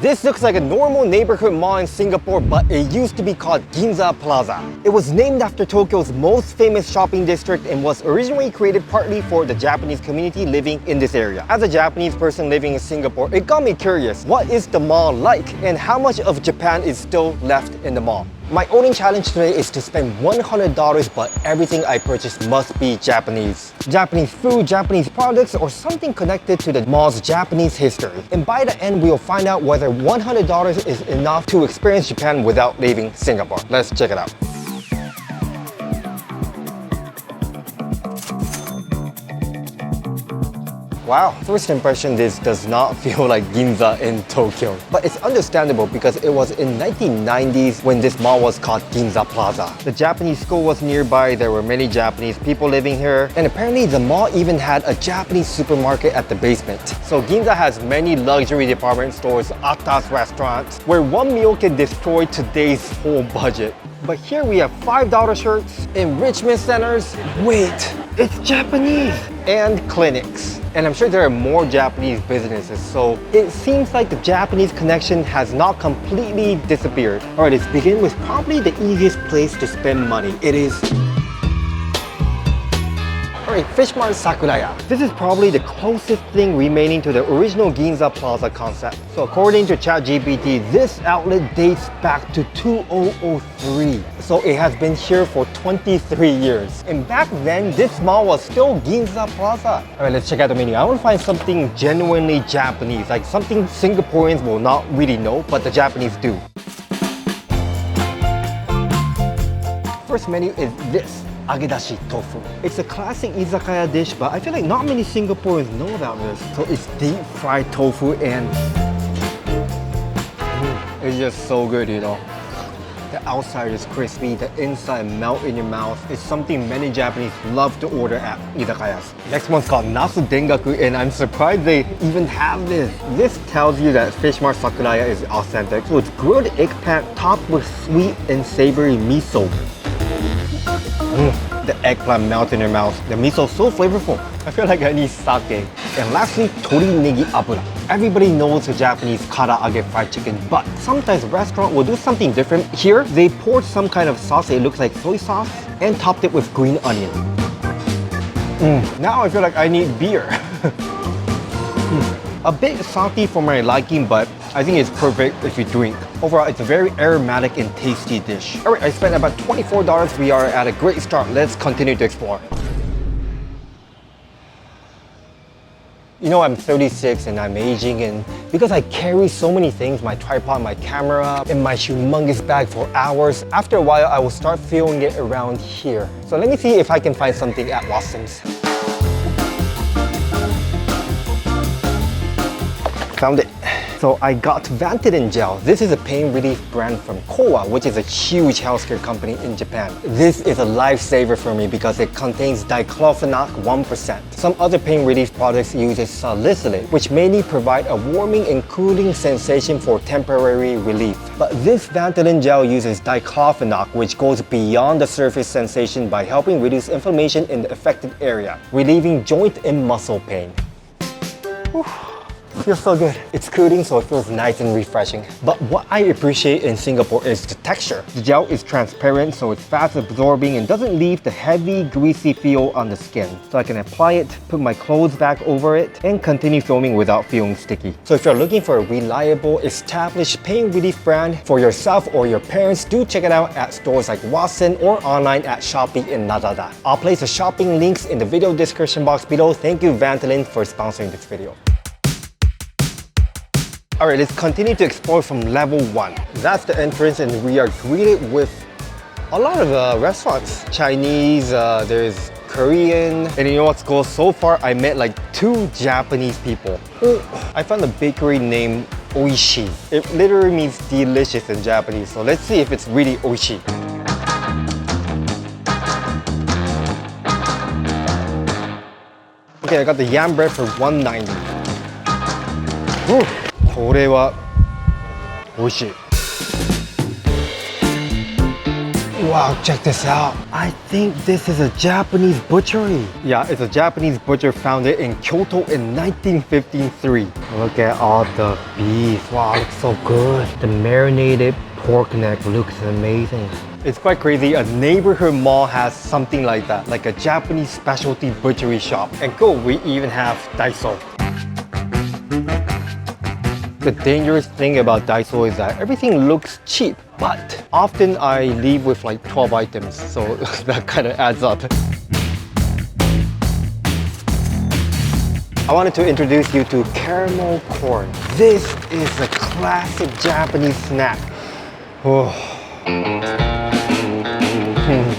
This looks like a normal neighborhood mall in Singapore, but it used to be called Ginza Plaza. It was named after Tokyo's most famous shopping district and was originally created partly for the Japanese community living in this area. As a Japanese person living in Singapore, it got me curious. What is the mall like and how much of Japan is still left in the mall? My only challenge today is to spend $100, but everything I purchase must be Japanese. Japanese food, Japanese products, or something connected to the mall's Japanese history. And by the end, we'll find out whether $100 is enough to experience Japan without leaving Singapore. Let's check it out. Wow, first impression, this does not feel like Ginza in Tokyo. But it's understandable because it was in 1990s when this mall was called Ginza Plaza. The Japanese school was nearby, there were many Japanese people living here, and apparently the mall even had a Japanese supermarket at the basement. So Ginza has many luxury department stores, atas restaurants, where one meal can destroy today's whole budget. But here we have $5 shirts, enrichment centers, wait, it's Japanese, and clinics. And I'm sure there are more Japanese businesses, so it seems like the Japanese connection has not completely disappeared. Alright, let's begin with probably the easiest place to spend money. It is... Alright, Fish Mart Sakuraya. This is probably the closest thing remaining to the original Ginza Plaza concept. So according to ChatGPT, this outlet dates back to 2003. So it has been here for 23 years. And back then, this mall was still Ginza Plaza. Alright, let's check out the menu. I want to find something genuinely Japanese, like something Singaporeans will not really know, but the Japanese do. First menu is this. Agedashi tofu. It's a classic izakaya dish, but I feel like not many Singaporeans know about this. So it's deep fried tofu and it's just so good, you know. The outside is crispy, the inside melt in your mouth. It's something many Japanese love to order at izakayas. Next one's called nasu dengaku, and I'm surprised they even have this. This tells you that Fish Mart Sakuraya is authentic. So it's grilled eggplant topped with sweet and savory miso. The eggplant melts in your mouth. The miso is so flavorful. I feel like I need sake. And lastly, tori negi abura. Everybody knows the Japanese karaage fried chicken, but sometimes a restaurant will do something different. Here, they poured some kind of sauce, it looks like soy sauce, and topped it with green onion. Now I feel like I need beer. A bit salty for my liking, but I think it's perfect if you drink. Overall, it's a very aromatic and tasty dish. Alright, I spent about $24. We are at a great start. Let's continue to explore. You know, I'm 36 and I'm aging, and because I carry so many things, my tripod, my camera, and my humongous bag for hours, after a while I will start feeling it around here. So let me see if I can find something at Watson's. Found it. So I got Vantelin Gel. This is a pain relief brand from Kowa, which is a huge healthcare company in Japan. This is a lifesaver for me because it contains diclofenac 1%. Some other pain relief products use salicylate, which mainly provide a warming and cooling sensation for temporary relief. But this Vantelin Gel uses diclofenac, which goes beyond the surface sensation by helping reduce inflammation in the affected area, relieving joint and muscle pain. Whew. Feels so good. It's cooling, so it feels nice and refreshing. But what I appreciate in Singapore is the texture. The gel is transparent, so it's fast absorbing and doesn't leave the heavy, greasy feel on the skin. So I can apply it, put my clothes back over it, and continue filming without feeling sticky. So if you're looking for a reliable, established pain relief brand for yourself or your parents, do check it out at stores like Watson or online at Shopee and Lazada. I'll place the shopping links in the video description box below. Thank you, Vantelin, for sponsoring this video. Alright, let's continue to explore from level 1. That's the entrance, and we are greeted with a lot of restaurants. Chinese, there's Korean, and you know what's cool? So far, I met like 2 Japanese people. I found a bakery named Oishi. It literally means delicious in Japanese, so let's see if it's really Oishi. Okay, I got the yam bread for $1.90. これは美味しい。Wow, check this out. I think this is a Japanese butchery. Yeah, it's a Japanese butcher founded in Kyoto in 1953. Look at all the beef. Wow, it looks so good. The marinated pork neck looks amazing. It's quite crazy. A neighborhood mall has something like that, like a Japanese specialty butchery shop. And cool, we even have Daiso. The dangerous thing about Daiso is that everything looks cheap, but often I leave with like 12 items, so that kind of adds up. I wanted to introduce you to caramel corn. This is a classic Japanese snack. Oh.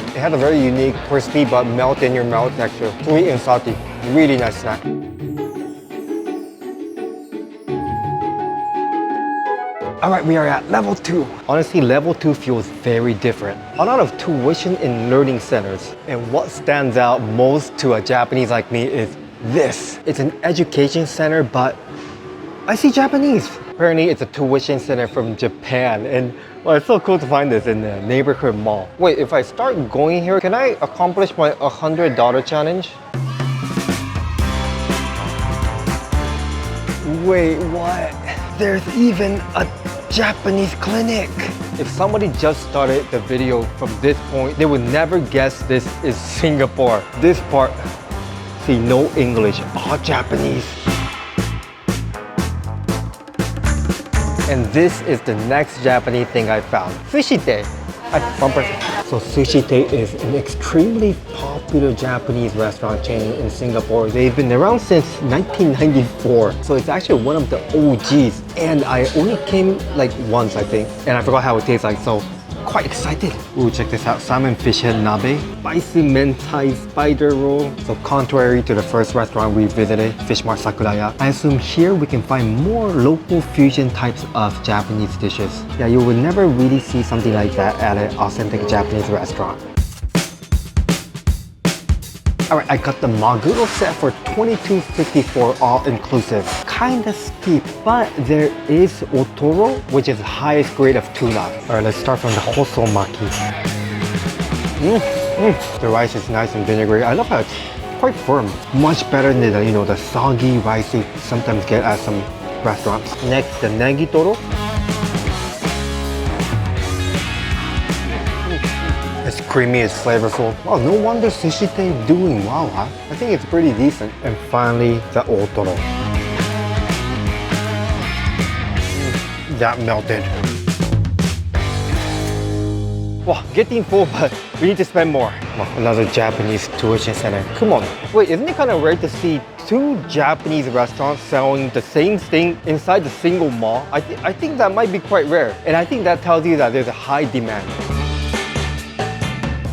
It has a very unique crispy but melt in your mouth texture. Sweet and salty. Really nice snack. Alright, we are at level 2. Honestly, level 2 feels very different. A lot of tuition in learning centers. And what stands out most to a Japanese like me is this. It's an education center, but I see Japanese. Apparently, it's a tuition center from Japan. And well, it's so cool to find this in the neighborhood mall. Wait, if I start going here, can I accomplish my $100 challenge? Wait, what? There's even a Japanese clinic. If somebody just started the video from this point, they would never guess this is Singapore. This part, see, no English, all Japanese. And this is the next Japanese thing I found. Sushi Tei. So Sushi Tei is an extremely popular Japanese restaurant chain in Singapore. They've been around since 1994. So it's actually one of the OGs. And I only came like once, I think. And I forgot how it tastes like, so quite excited. Ooh, check this out. Salmon fish head nabe. Spicy mentai spider roll. So contrary to the first restaurant we visited, Fish Mart Sakuraya, I assume here we can find more local fusion types of Japanese dishes. Yeah, you would never really see something like that at an authentic Japanese restaurant. Alright, I got the Maguro set for $22.54 all inclusive. Kinda steep, but there is Otoro, which is the highest grade of tuna. Alright, let's start from the Hosomaki. The rice is nice and vinegary. I love how it's quite firm. Much better than the soggy rice you sometimes get at some restaurants. Next, the Negitoro. It's creamy, it's flavorful. Wow, no wonder Sushi Tei is doing well, huh? I think it's pretty decent. And finally, the Otoro. That melted. Wow, getting full, but we need to spend more. Wow, another Japanese tuition center. Come on. Wait, isn't it kind of rare to see two Japanese restaurants selling the same thing inside the single mall? I think that might be quite rare. And I think that tells you that there's a high demand.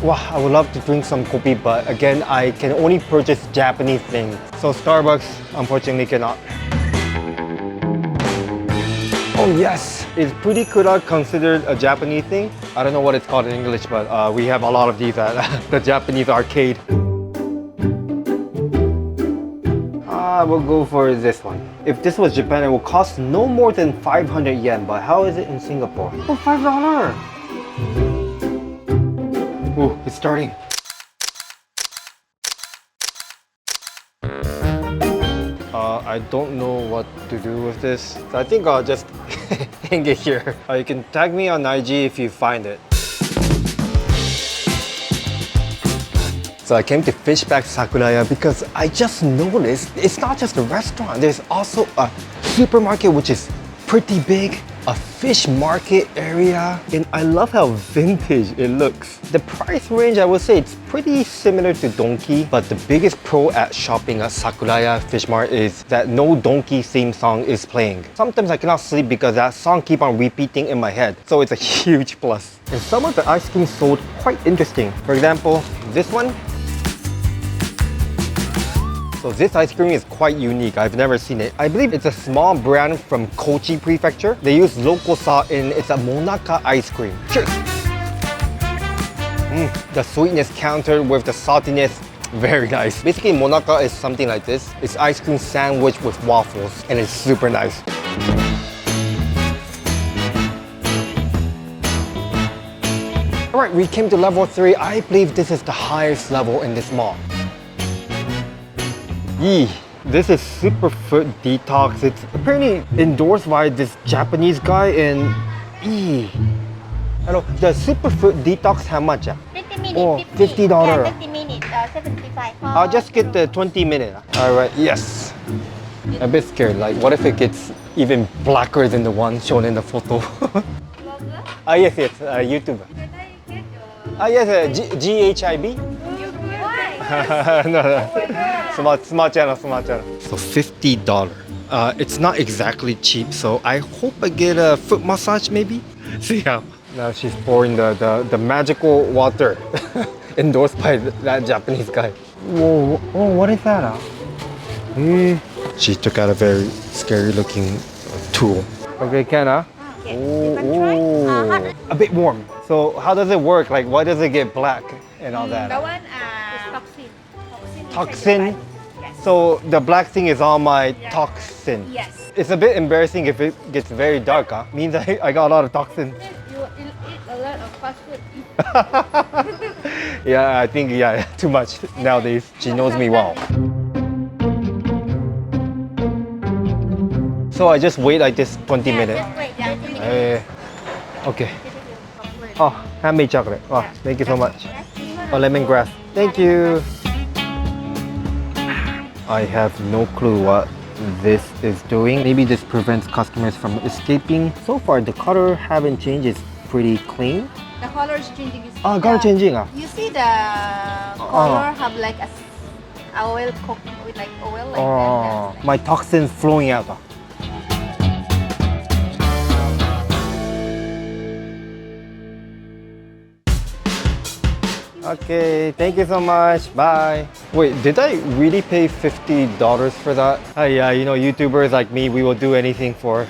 Wow, I would love to drink some kopi, but again, I can only purchase Japanese things. So Starbucks, unfortunately, cannot. Oh yes! Is Purikura considered a Japanese thing? I don't know what it's called in English, but we have a lot of these at the Japanese arcade. I will go for this one. If this was Japan, it would cost no more than 500 yen, but how is it in Singapore? Oh, $5! Ooh, it's starting. I don't know what to do with this. So I think I'll just hang it here. You can tag me on IG if you find it. So I came to Fishback Sakuraya because I just noticed it's not just a restaurant. There's also a supermarket which is pretty big, a fish market area, and I love how vintage it looks. The price range, I would say it's pretty similar to Donki, but the biggest pro at shopping at Sakuraya Fish Mart is that no Donki theme song is playing. Sometimes I cannot sleep because that song keeps on repeating in my head, so it's a huge plus. And some of the ice cream sold quite interesting. For example, this one. So this ice cream is quite unique. I've never seen it. I believe it's a small brand from Kochi Prefecture. They use local salt and it's a monaka ice cream. Cheers! The sweetness countered with the saltiness. Very nice. Basically, monaka is something like this. It's ice cream sandwich with waffles and it's super nice. All right, we came to level 3. I believe this is the highest level in this mall. Yee. This is Super Foot Detox. It's apparently endorsed by this Japanese guy and hello, the Super Foot Detox how much? 50 minutes. Oh, 50 $50. Yeah, 50 minutes, 75. I'll just get the 20 minute. All right, yes. A bit scared, like what if it gets even blacker than the one shown in the photo? Yes, YouTuber. Yes, GHIB? No, smart channel. So $50. It's not exactly cheap, so I hope I get a foot massage maybe. See how now she's pouring the magical water endorsed by that Japanese guy. Whoa, oh, what is that? She took out a very scary looking tool. Okay, Kenna. Yes, you can try. A bit warm. So how does it work? Like why does it get black and all that? That one is toxin. Toxin? Yes. So the black thing is all my toxin. Yes. It's a bit embarrassing if it gets very dark, huh? Means I got a lot of toxin. You eat a lot of fast food. Yeah, I think too much nowadays. She knows me well. So I just wait like this 20 minutes. Just wait, 20 minutes. Okay. Oh, handmade chocolate. Wow, thank you so much. Oh, lemongrass. Thank you. I have no clue what this is doing. Maybe this prevents customers from escaping. So far, the color haven't changed. It's pretty clean. The color is changing. Color changing. You see the color have like a oil cook with like oil like that. My toxins flowing out. Okay, thank you so much. Bye. Wait, did I really pay $50 for that? Yeah, you know, YouTubers like me, we will do anything for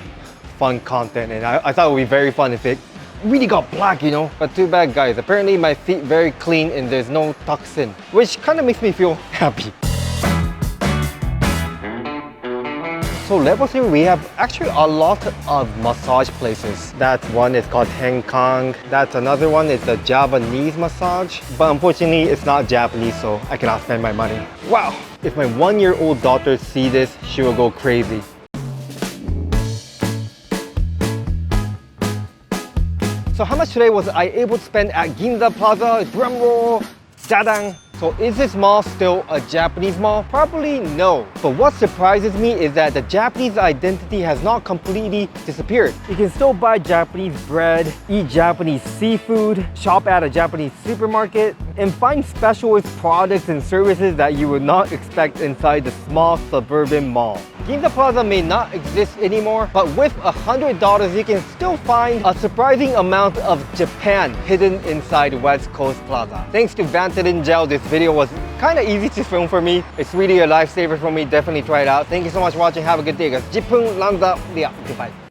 fun content, and I thought it would be very fun if it really got black, you know? But too bad, guys. Apparently my feet very clean and there's no toxin, which kind of makes me feel happy. So level 3, we have actually a lot of massage places. That one is called Heng Kong. That's another one, it's a Japanese massage. But unfortunately, it's not Japanese, so I cannot spend my money. Wow, if my 1-year-old daughter see this, she will go crazy. So how much today was I able to spend at Ginza Plaza? Drum roll, dadang. So is this mall still a Japanese mall? Probably no. But what surprises me is that the Japanese identity has not completely disappeared. You can still buy Japanese bread, eat Japanese seafood, shop at a Japanese supermarket, and find specialist products and services that you would not expect inside the small suburban mall. Ginza Plaza may not exist anymore, but with $100 you can still find a surprising amount of Japan hidden inside West Coast Plaza. Thanks to Vantelin Gel, this video was kind of easy to film for me. It's really a lifesaver for me. Definitely try it out. Thank you so much for watching. Have a good day, guys. 10分ランザリア。Goodbye.